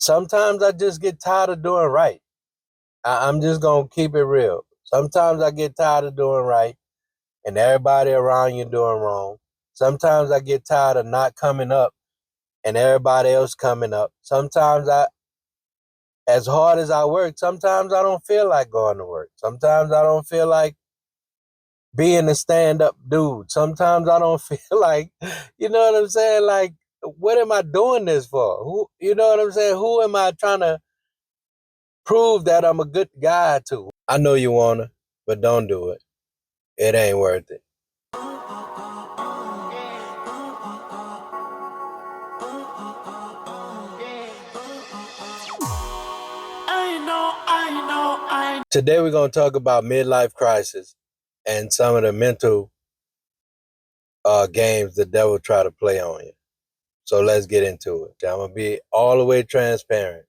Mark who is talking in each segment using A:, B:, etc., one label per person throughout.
A: sometimes I just get tired of doing right. I'm just gonna keep it real. Sometimes I get tired of doing right and everybody around you doing wrong. Sometimes I get tired of not coming up and everybody else coming up. Sometimes as hard as I work, sometimes I don't feel like going to work. Sometimes I don't feel like being a stand-up dude. Sometimes I don't feel like, you know what I'm saying? Like, what am I doing this for? Who, you know what I'm saying? Who am I trying to prove that I'm a good guy to? I know you wanna, but don't do it. It ain't worth it. Today we're gonna talk about midlife crisis and some of the mental games the devil try to play on you. So let's get into it. I'm gonna be all the way transparent.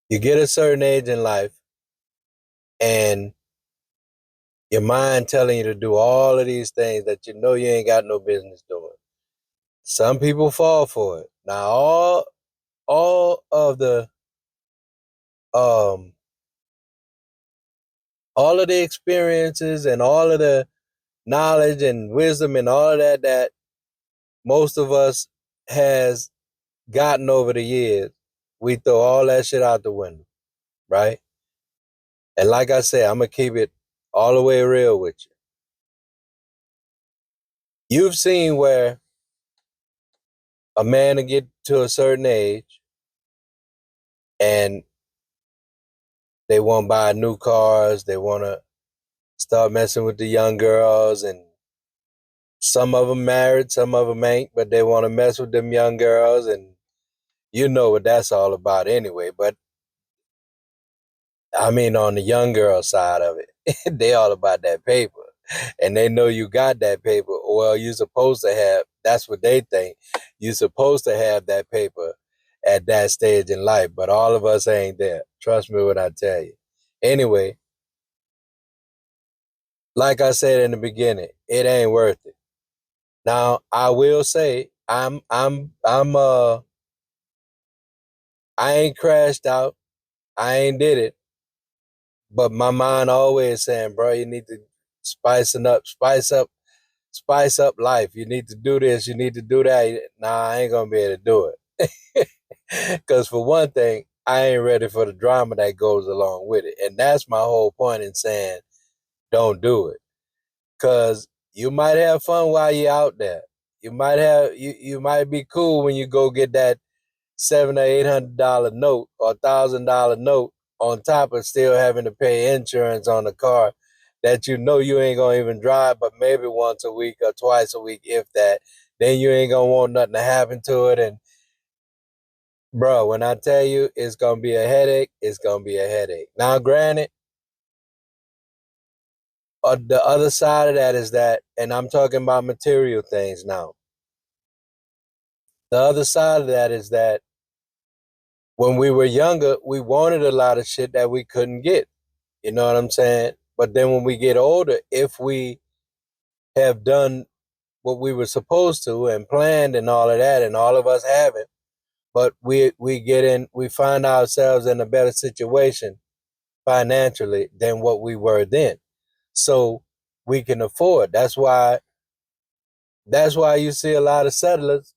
A: You get a certain age in life and your mind telling you to do all of these things that you know you ain't got no business doing. Some people fall for it. Now all of the um all of the experiences and all of the knowledge and wisdom and all of that most of us has gotten over the years, we throw all that shit out the window, right? And like I said, I'm gonna keep it all the way real with you. You've seen where a man will get to a certain age and they want to buy new cars, they want to start messing with the young girls, and some of them married, some of them ain't, but they want to mess with them young girls, and you know what that's all about anyway. But I mean, on the young girl side of it, they all about that paper. And they know you got that paper. Well, you're supposed to have, that's what they think. You're supposed to have that paper at that stage in life, but all of us ain't there. Trust me when I tell you. Anyway, like I said in the beginning, it ain't worth it. Now, I will say I ain't crashed out. I ain't did it. But my mind always saying, bro, you need to spice up life. You need to do this, you need to do that. Nah, I ain't gonna be able to do it. Because for one thing, I ain't ready for the drama that goes along with it. And that's my whole point in saying don't do it. Because you might have fun while you're out there. You might be cool when you go get that $700 or $800 note or $1,000 note on top of still having to pay insurance on the car that you know you ain't gonna even drive but maybe once a week or twice a week, if that. Then you ain't gonna want nothing to happen to it. And bro, when I tell you it's gonna be a headache, it's gonna be a headache. Now granted, the other side of that is that, and I'm talking about material things now, the other side of that is that when we were younger, we wanted a lot of shit that we couldn't get. You know what I'm saying? But then when we get older, if we have done what we were supposed to and planned and all of that, and all of us haven't, but we find ourselves in a better situation financially than what we were then. So we can afford. That's why you see a lot of settlers,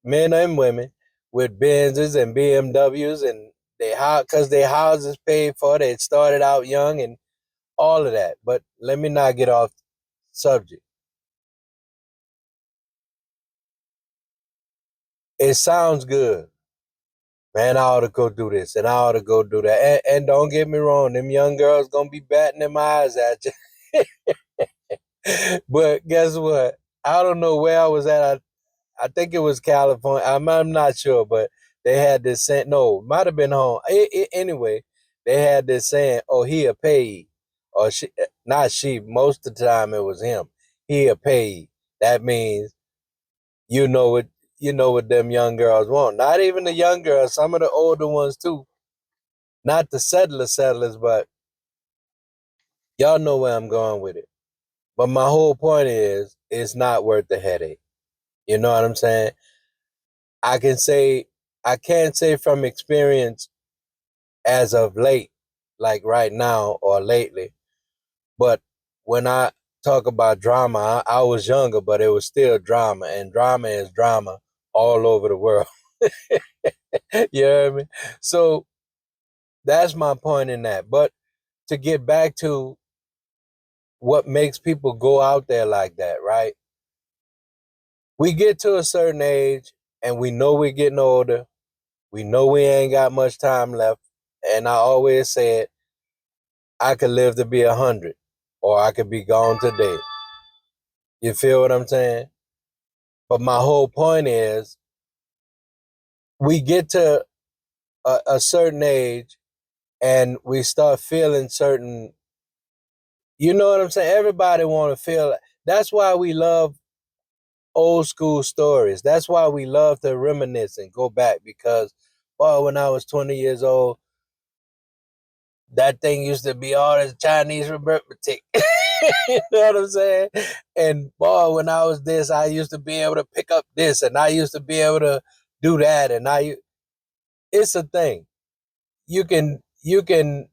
A: men and women, with Benzes and BMWs, and because their houses paid for. They started out young and all of that. But let me not get off subject. It sounds good. Man, I ought to go do this and I ought to go do that. And don't get me wrong, them young girls gonna be batting them eyes at you. But guess what? I don't know where I was at. I think it was California. I'm not sure, but they had this saying. No, might have been home. Anyway, they had this saying, "Oh, he a paid," or she, not she. Most of the time, it was him. He a paid. That means you know what them young girls want. Not even the young girls. Some of the older ones too. Not the settlers, but y'all know where I'm going with it. But my whole point is, it's not worth the headache. You know what I'm saying? I can say I can't say from experience as of late, like right now or lately, but when I talk about drama, I was younger, but it was still drama, and drama is drama all over the world. You hear me? So that's my point in that. But to get back to what makes people go out there like that, right? We get to a certain age and we know we're getting older. We know we ain't got much time left. And I always said, I could live to be 100 or I could be gone today. You feel what I'm saying? But my whole point is we get to a certain age and we start feeling certain, you know what I'm saying? Everybody want to feel. That's why we love old school stories. That's why we love to reminisce and go back because, well, when I was 20 years old, that thing used to be all this Chinese arithmetic. You know what I'm saying? And boy, when I was this, I used to be able to pick up this and I used to be able to do that. And it's a thing. You can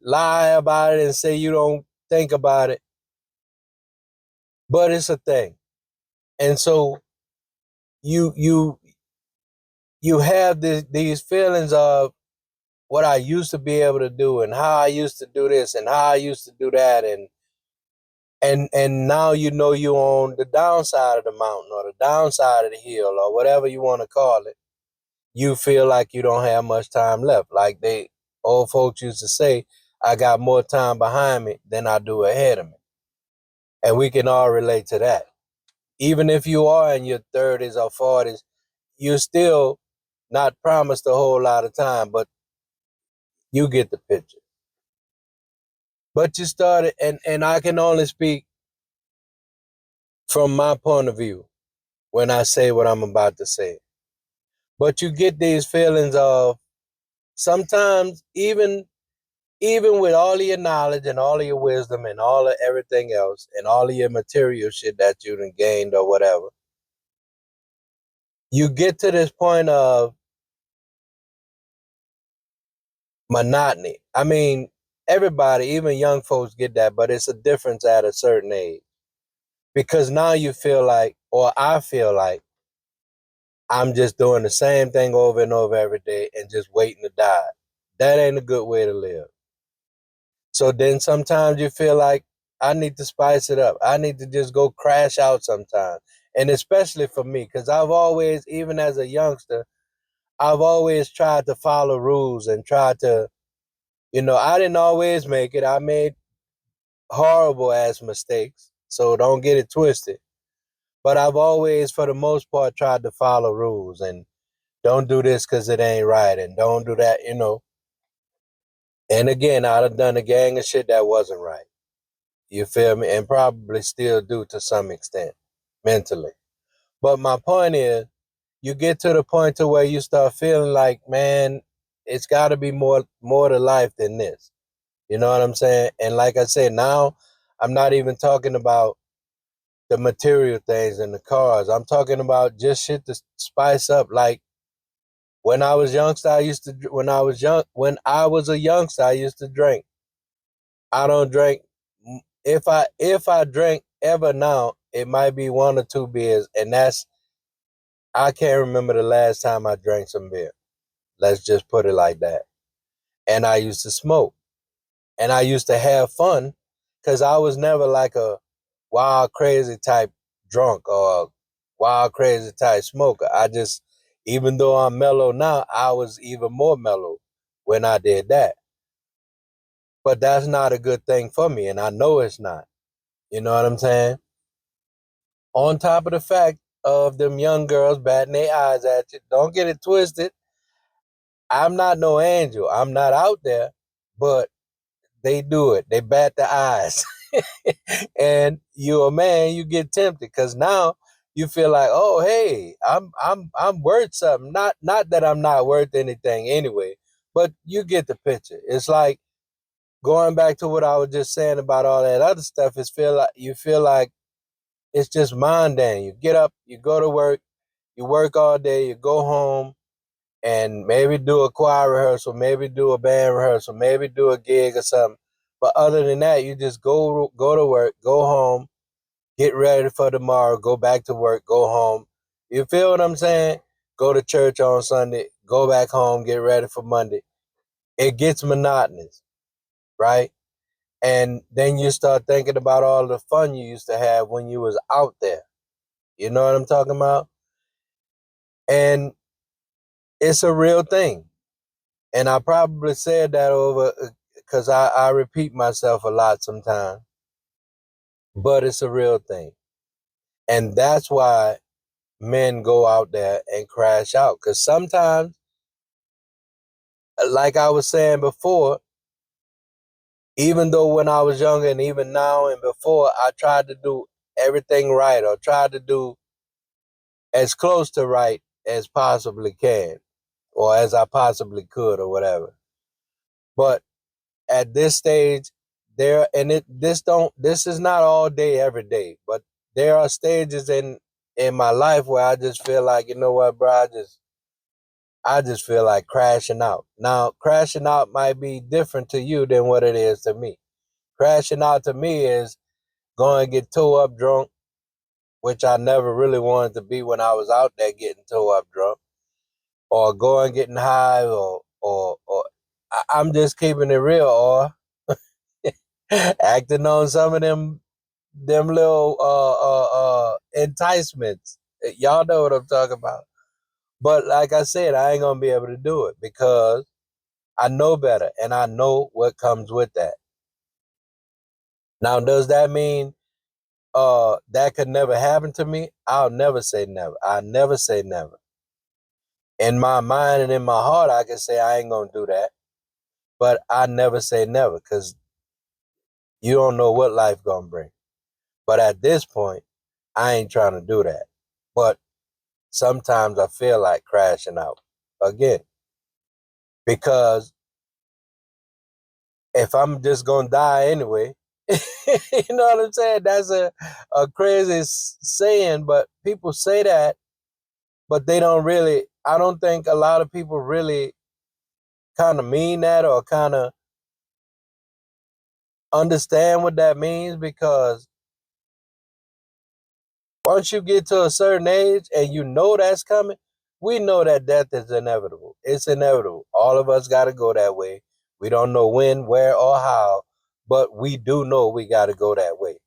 A: lie about it and say you don't think about it, but it's a thing. And so you you you have these feelings of what I used to be able to do and how I used to do this and how I used to do that and now you know you're on the downside of the mountain or the downside of the hill or whatever you want to call it. You feel like you don't have much time left. Like they old folks used to say, I got more time behind me than I do ahead of me. And we can all relate to that. Even if you are in your 30s or 40s, you're still not promised a whole lot of time, but you get the picture. But you started, and I can only speak from my point of view when I say what I'm about to say. But you get these feelings of sometimes even with all of your knowledge and all of your wisdom and all of everything else and all of your material shit that you done gained or whatever, you get to this point of monotony. I mean, everybody, even young folks get that, but it's a difference at a certain age. Because now you feel like, or I feel like, I'm just doing the same thing over and over every day and just waiting to die. That ain't a good way to live. So then sometimes you feel like I need to spice it up. I need to just go crash out sometimes. And especially for me, because I've always, even as a youngster, I've always tried to follow rules and tried to, I didn't always make it. I made horrible ass mistakes. So don't get it twisted. But I've always, for the most part, tried to follow rules and don't do this because it ain't right and don't do that. And again, I'd have done a gang of shit that wasn't right. You feel me? And probably still do to some extent mentally. But my point is, you get to the point to where you start feeling like, man, it's got to be more to life than this. You know what I'm saying? And like I said, now I'm not even talking about the material things and the cars. I'm talking about just shit to spice up. Like when I was youngster, when I was a youngster, I used to drink. I don't drink. If I drink ever now, it might be one or two beers, and I can't remember the last time I drank some beer. Let's just put it like that. And I used to smoke, and I used to have fun, because I was never like a wild crazy type drunk or wild crazy type smoker. Even though I'm mellow now, I was even more mellow when I did that. But that's not a good thing for me, and I know it's not. You know what I'm saying? On top of the fact of them young girls batting their eyes at you, don't get it twisted. I'm not no angel. I'm not out there, but they do it. They bat the eyes. And you're a man, you get tempted because now you feel like, oh hey, I'm worth something. Not that I'm not worth anything anyway, but you get the picture. It's like going back to what I was just saying about all that other stuff, you feel like it's just mundane. You get up, you go to work, you work all day, you go home, and maybe do a choir rehearsal, maybe do a band rehearsal, maybe do a gig or something. But other than that, you just go to work, go home, get ready for tomorrow, go back to work, go home. You feel what I'm saying? Go to church on Sunday, go back home, get ready for Monday. It gets monotonous, right? And then you start thinking about all the fun you used to have when you was out there. You know what I'm talking about? And it's a real thing. And I probably said that over because I repeat myself a lot sometimes, but it's a real thing. And that's why men go out there and crash out. Because sometimes, like I was saying before, even though when I was younger and even now and before, I tried to do everything right or tried to do as close to right as possibly can or as I possibly could or whatever. But at this stage, there and it this is not all day every day, but there are stages in my life where I just feel like, you know what, bro, I just feel like crashing out. Now, crashing out might be different to you than what it is to me. Crashing out to me is going to get toe up drunk, which I never really wanted to be when I was out there getting toe up drunk, or going getting high, or I'm just keeping it real, or acting on some of them little enticements. Y'all know what I'm talking about. But like I said, I ain't gonna be able to do it because I know better and I know what comes with that. Now, does that mean that could never happen to me? I'll never say never. I never say never. In my mind and in my heart, I can say I ain't gonna do that. But I never say never because you don't know what life gonna bring. But at this point, I ain't trying to do that. But sometimes I feel like crashing out again because if I'm just gonna die anyway, you know what I'm saying? That's a crazy saying, but people say that, but they don't really. I don't think a lot of people really kind of mean that or kind of understand what that means because once you get to a certain age and you know that's coming, we know that death is inevitable. It's inevitable. All of us got to go that way. We don't know when, where, or how, but we do know we got to go that way.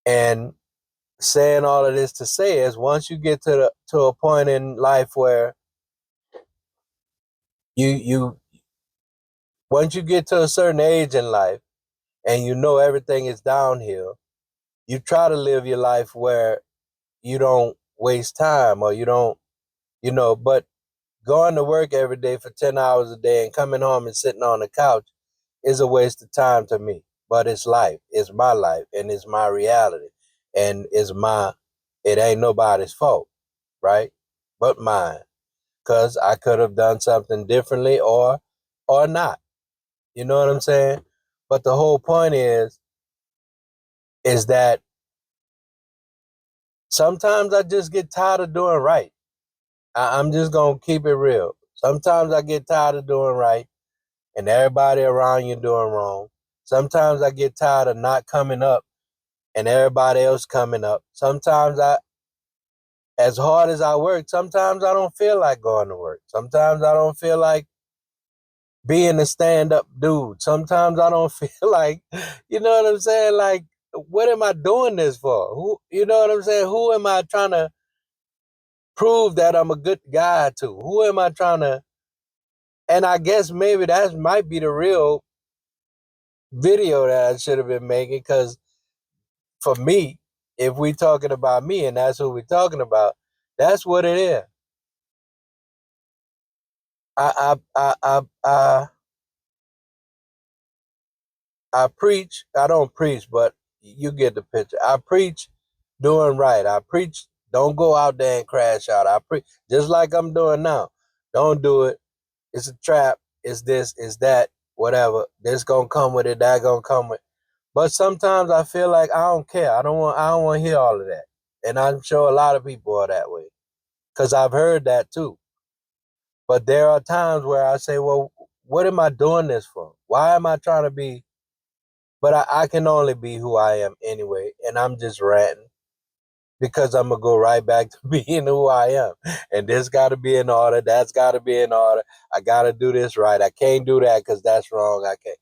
A: And saying all of this to say is once you get to a point in life where you once you get to a certain age in life and you know everything is downhill, you try to live your life where you don't waste time or you don't, but going to work every day for 10 hours a day and coming home and sitting on the couch is a waste of time to me. But it's life. It's my life and it's my reality. And it ain't nobody's fault, right? But mine. Because I could have done something differently or not. You know what I'm saying? But the whole point is that sometimes I just get tired of doing right. I'm just gonna keep it real. Sometimes I get tired of doing right and everybody around you doing wrong. Sometimes I get tired of not coming up and everybody else coming up. Sometimes as hard as I work, sometimes I don't feel like going to work. Sometimes I don't feel like being a stand-up dude. Sometimes I don't feel like, you know what I'm saying? Like, what am I doing this for? Who, you know what I'm saying? Who am I trying to prove that I'm a good guy to? Who am I trying to? And I guess maybe that might be the real video that I should have been making because for me, if we talking about me and that's who we talking about, that's what it is. I I preach. I don't preach, but you get the picture. I preach doing right. I preach don't go out there and crash out. I preach just like I'm doing now. Don't do it. It's a trap. It's this. It's that. Whatever. This gonna come with it. That gonna come with. But sometimes I feel like I don't care. I don't want. I don't want to hear all of that. And I'm sure a lot of people are that way because I've heard that too. But there are times where I say, well, what am I doing this for? Why am I trying to be? But I can only be who I am anyway. And I'm just ranting because I'm going to go right back to being who I am. And this got to be in order. That's got to be in order. I got to do this right. I can't do that because that's wrong. I can't.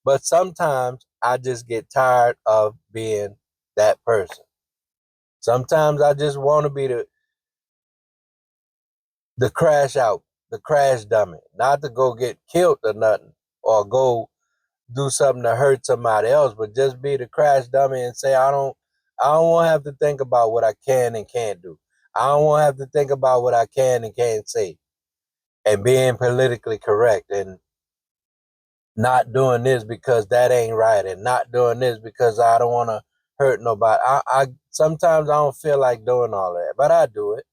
A: But sometimes I just get tired of being that person. Sometimes I just want to be the crash out, the crash dummy, not to go get killed or nothing, or go do something to hurt somebody else, but just be the crash dummy and say, I don't want to have to think about what I can and can't do. I don't want to have to think about what I can and can't say, and being politically correct and not doing this because that ain't right, and not doing this because I don't want to hurt nobody. I sometimes I don't feel like doing all that, but I do it,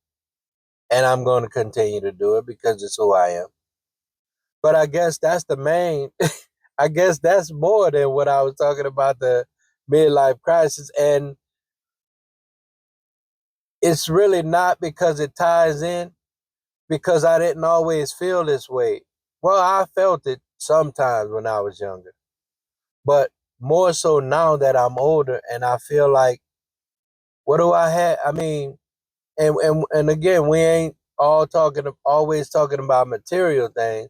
A: and I'm going to continue to do it because it's who I am. But I guess that's the main. I guess that's more than what I was talking about, the midlife crisis, and it's really not because it ties in, because I didn't always feel this way. Well, I felt it sometimes when I was younger, but more so now that I'm older and I feel like, what do I have? I mean, and again, we ain't always talking about material things,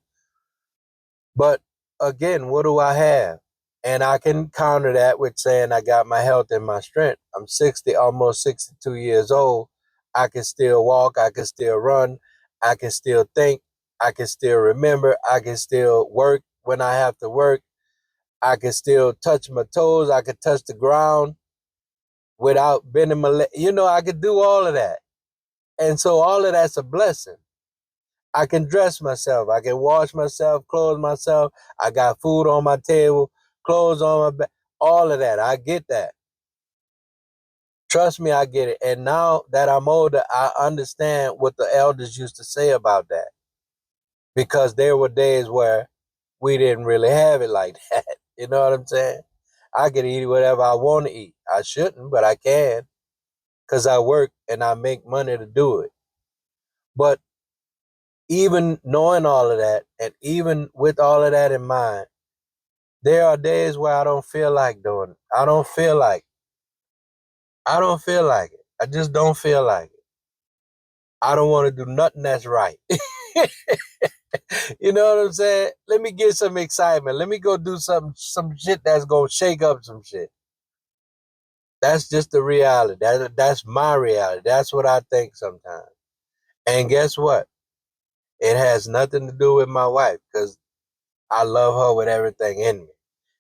A: but again, what do I have? And I can counter that with saying I got my health and my strength. I'm 60, almost 62 years old. I can still walk. I can still run. I can still think. I can still remember. I can still work when I have to work. I can still touch my toes. I can touch the ground without bending my leg. I could do all of that. And so all of that's a blessing. I can dress myself. I can wash myself, clothe myself. I got food on my table, clothes on my back, all of that. I get that. Trust me, I get it. And now that I'm older, I understand what the elders used to say about that, because there were days where we didn't really have it like that. You know what I'm saying? I can eat whatever I want to eat. I shouldn't, but I can because I work and I make money to do it. But even knowing all of that, and even with all of that in mind, there are days where I don't feel like doing it. I don't feel like it. I just don't feel like it. I don't want to do nothing that's right. You know what I'm saying? Let me get some excitement. Let me go do some shit that's gonna shake up some shit. That's just the reality. That's my reality. That's what I think sometimes. And guess what? It has nothing to do with my wife, because I love her with everything in me.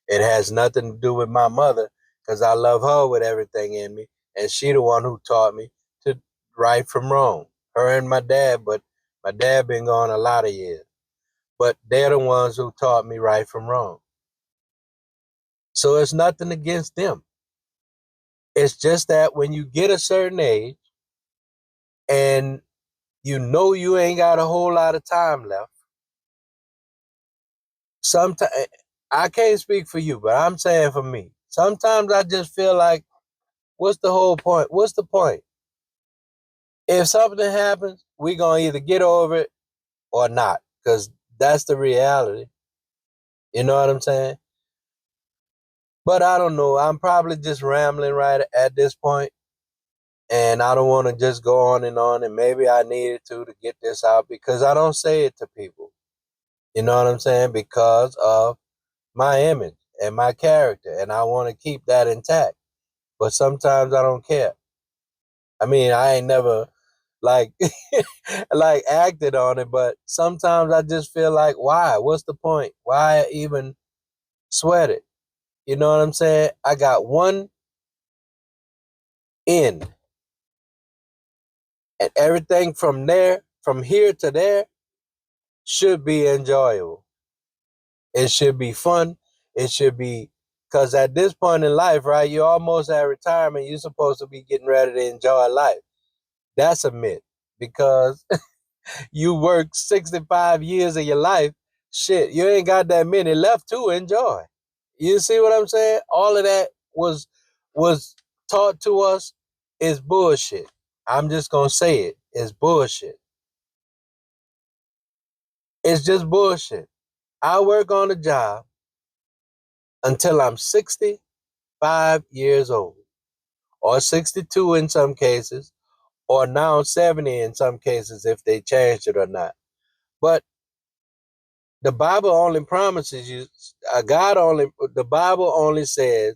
A: It has nothing to do with my mother, because I love her with everything in me, and she the one who taught me to right from wrong. Her and my dad, but my dad been gone a lot of years. But they're the ones who taught me right from wrong. So it's nothing against them. It's just that when you get a certain age and you know you ain't got a whole lot of time left, sometimes, I can't speak for you, but I'm saying for me, sometimes I just feel like, what's the whole point? What's the point? If something happens, we gonna either get over it or not, because that's the reality. You know what I'm saying? But I don't know. I'm probably just rambling right at this point, and I don't want to just go on, and maybe I needed to get this out, because I don't say it to people. You know what I'm saying? Because of my image and my character, and I want to keep that intact. But sometimes I don't care. I mean, I ain't never like like acted on it, but sometimes I just feel like, why? What's the point? Why even sweat it? You know what I'm saying? I got one end, and everything from there, from here to there, should be enjoyable. It should be fun. It should be, because at this point in life, right, you're almost at retirement. You're supposed to be getting ready to enjoy life. That's a myth, because you work 65 years of your life. Shit, you ain't got that many left to enjoy. You see what I'm saying? All of that was taught to us is bullshit. I'm just gonna say it. It's bullshit. It's just bullshit. I work on a job until I'm 65 years old, or 62 in some cases, or now 70 in some cases if they changed it or not. But the Bible only promises you, the Bible only says,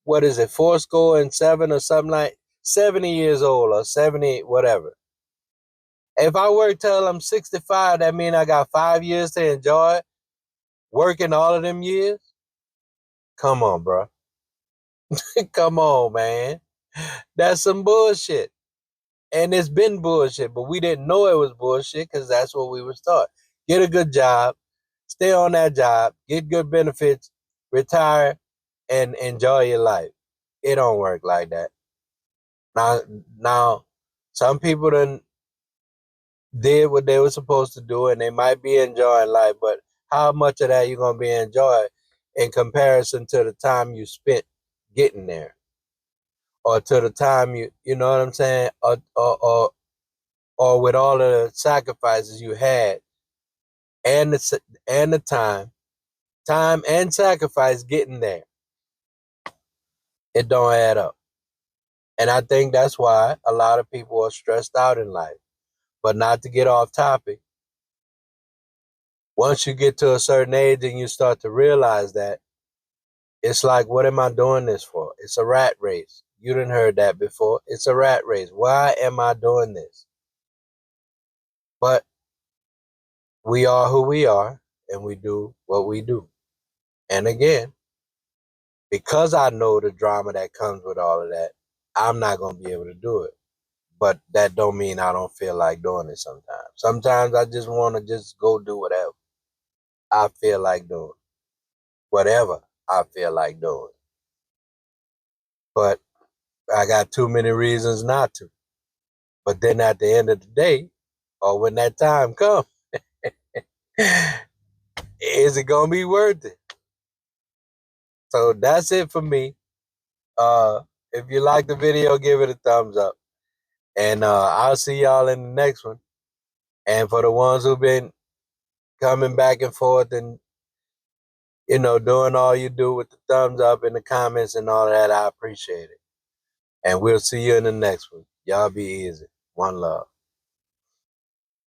A: what is it, 4 and 7 or something, like 70 years old or 70, whatever. If I work till I'm 65, that means I got 5 years to enjoy working all of them years? Come on, bro. Come on, man. That's some bullshit. And it's been bullshit, but we didn't know it was bullshit because that's what we was taught. Get a good job, stay on that job, get good benefits, retire, and enjoy your life. It don't work like that. Now, some people done did what they were supposed to do, and they might be enjoying life, but how much of that you gonna be enjoying in comparison to the time you spent getting there, or to the time you know what I'm saying, or with all of the sacrifices you had, and the time and sacrifice getting there. It don't add up. And I think that's why a lot of people are stressed out in life. But not to get off topic, once you get to a certain age and you start to realize that, it's like, what am I doing this for? It's a rat race. You didn't heard that before. It's a rat race. Why am I doing this? But we are who we are, and we do what we do. And again, because I know the drama that comes with all of that, I'm not going to be able to do it. But that don't mean I don't feel like doing it sometimes. Sometimes I just want to just go do whatever I feel like doing. Whatever I feel like doing. But I got too many reasons not to. But then at the end of the day, or when that time comes, is it going to be worth it? So that's it for me. If you like the video, give it a thumbs up. And I'll see y'all in the next one. And for the ones who've been coming back and forth and, doing all you do with the thumbs up and the comments and all that, I appreciate it. And we'll see you in the next one. Y'all be easy. One love.